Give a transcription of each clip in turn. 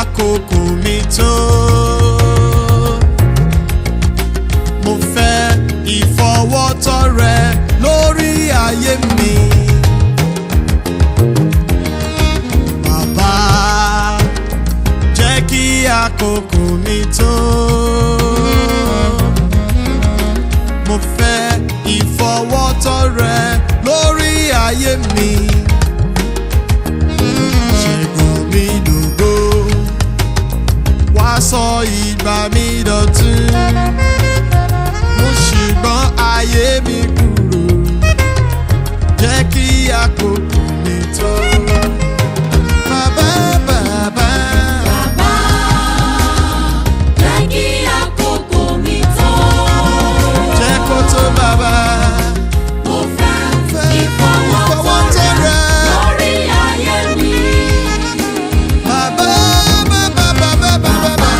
àkókò mi tó. Mo fẹ́ ìfọwọ́tọ́ rẹ lórí ayé mi. Bàbá, jẹ́ kí àkókò mi tó. Mo fẹ́ ìfọwọ́tọ́ rẹ lórí ayé mi. Ṣẹ́gun mi dògo, wá sọ ìgbà mi dọ̀tun. Mo ṣùgbọ́n ayé mi kúrò, jẹ́ kí àkókò mi tó. Bàbá, bàbá. Bàbá, jẹ́ kí àkókò mi tó. Jẹ́ kó tó bàbá. Mo fẹ́ ìfọwọ́tọ́ rẹ lórí ayé mi. Bàbá, bàbá, bàbá, bàbá, bàbá.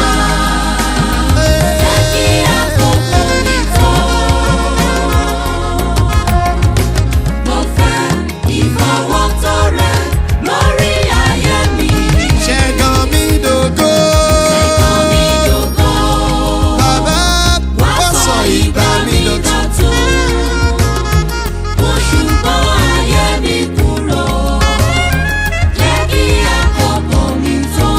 Jẹ́ kí àkókò mi tó. Mo fẹ́ ìfọwọ́tọ́ rẹ lórí ayé mi. Ṣẹ́gun mi dògo. Ṣẹ́gun mi dògo. Bàbá, Wá wá sọ ìgbà mi dọ̀tun. Mo ṣùgbọ́n ayé mi kúrò, jẹ́ kí àkókò mi tó.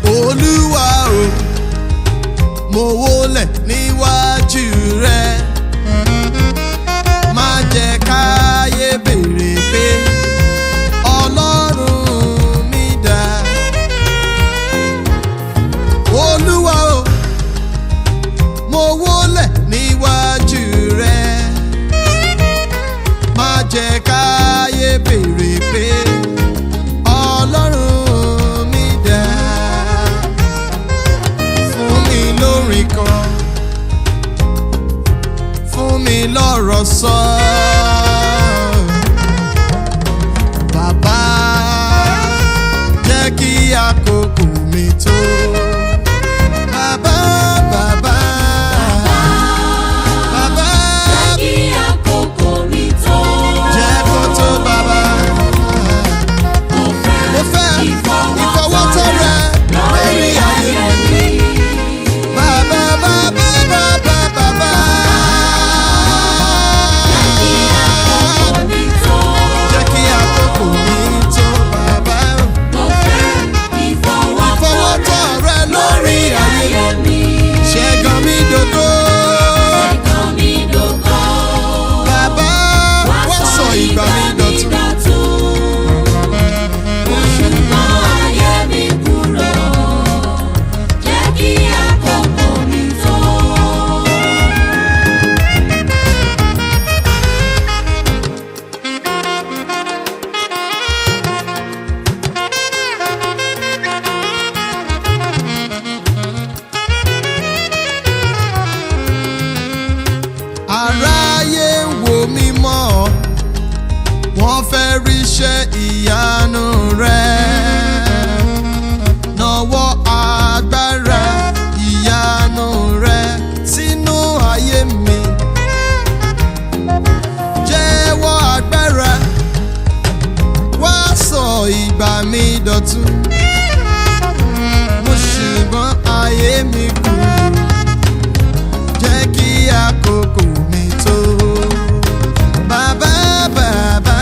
Olúwa o, mo wólẹ̀ níwájú rẹ. Má jẹ́ káyé béèrè pé Ọlọ́run mi dà. Olúwa o, mo wólẹ̀ níwájú rẹ. Má jẹ́ káyé béèrè pé Ọlọ́run mi dà. Fún mi lórin kan, fún mi lọ́rọ̀ sọ. Bàbá, jẹ́ kí àkókò mi tó. Bàbá, bàbá, bàbá, Jẹ́ kí àkókò mi tó. jẹ́ kó tó bàbá. Mo fẹ́ ìfọwọ́tọ́ rẹ lórí ayé mi. Bàbá, bàbá, bàbá, bàbá. Kí àkókò mi tó. Jẹ́ kí àkókò mi tó bàbá. Mo fẹ́ ìfọwọ́tọ́ rẹ lórí ayé mi. Ṣẹ́gun mi dògo. Ṣẹ́gun mi dògo. Bàbá, wá sọ ìgbà mi dọ̀tun. Mo ṣùgbọ́n ayé mi kúrò, jẹ́ kí àkókò mi tó. Aráyé ń wò mí mọ́, wọ́n fẹ́ ríṣẹ́ ìyanu rẹ̀. Nawọ́ agbára ìyanu rẹ̀ sínú ayé mi. Jẹ́wọ́ agbára, wá sọ ìgbà mi dọ̀tun. Mo ṣùgbọ́n ayé mi kù, jẹ́ kí àkókò mi tó. Bàbá, bàbá.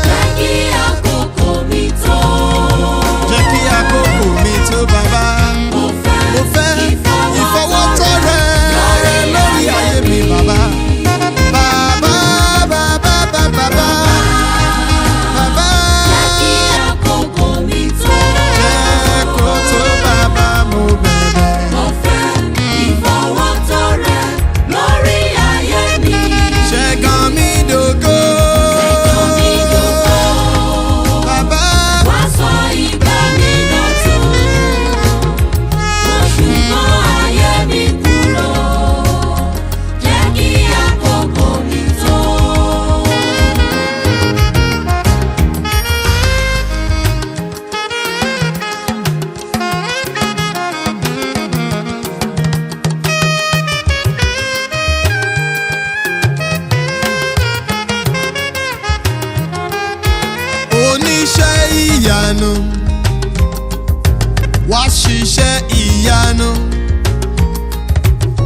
Jẹ́ kí àkókò mi tó. Jẹ́ kí àkókò mi tó bàbá. Mo fẹ́ Mo fẹ́ ìfọwọ́tọ́ rẹ lórí ayé mi bàbá. Bàbá, bàbá, bàbá, bàbá. Bàbá, ìyanu, wá ṣiṣẹ́ ìyanu.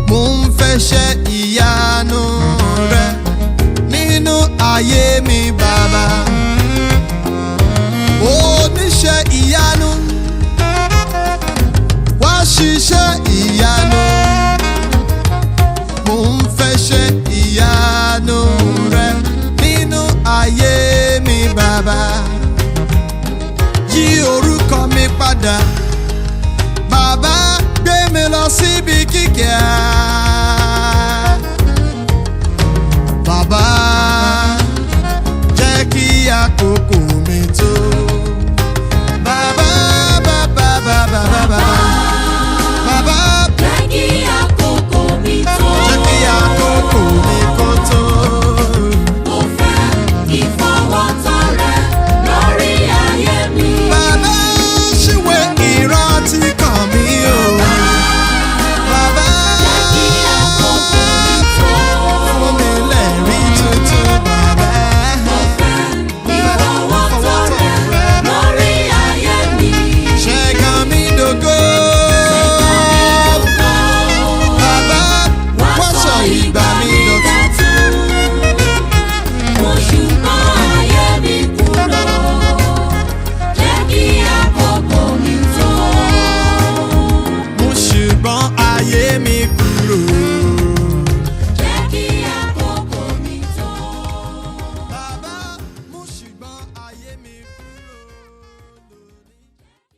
Mo ń fẹ́ṣẹ́ ìyanu rẹ nínú ayé mi bàbá. Oníṣẹ́ ìyanu, wá ṣiṣẹ́ ìyanu. Mo ń fẹ́ṣẹ́ ìyanu rẹ nínú ayé mi bàbá. Yí orúkọ mi padà.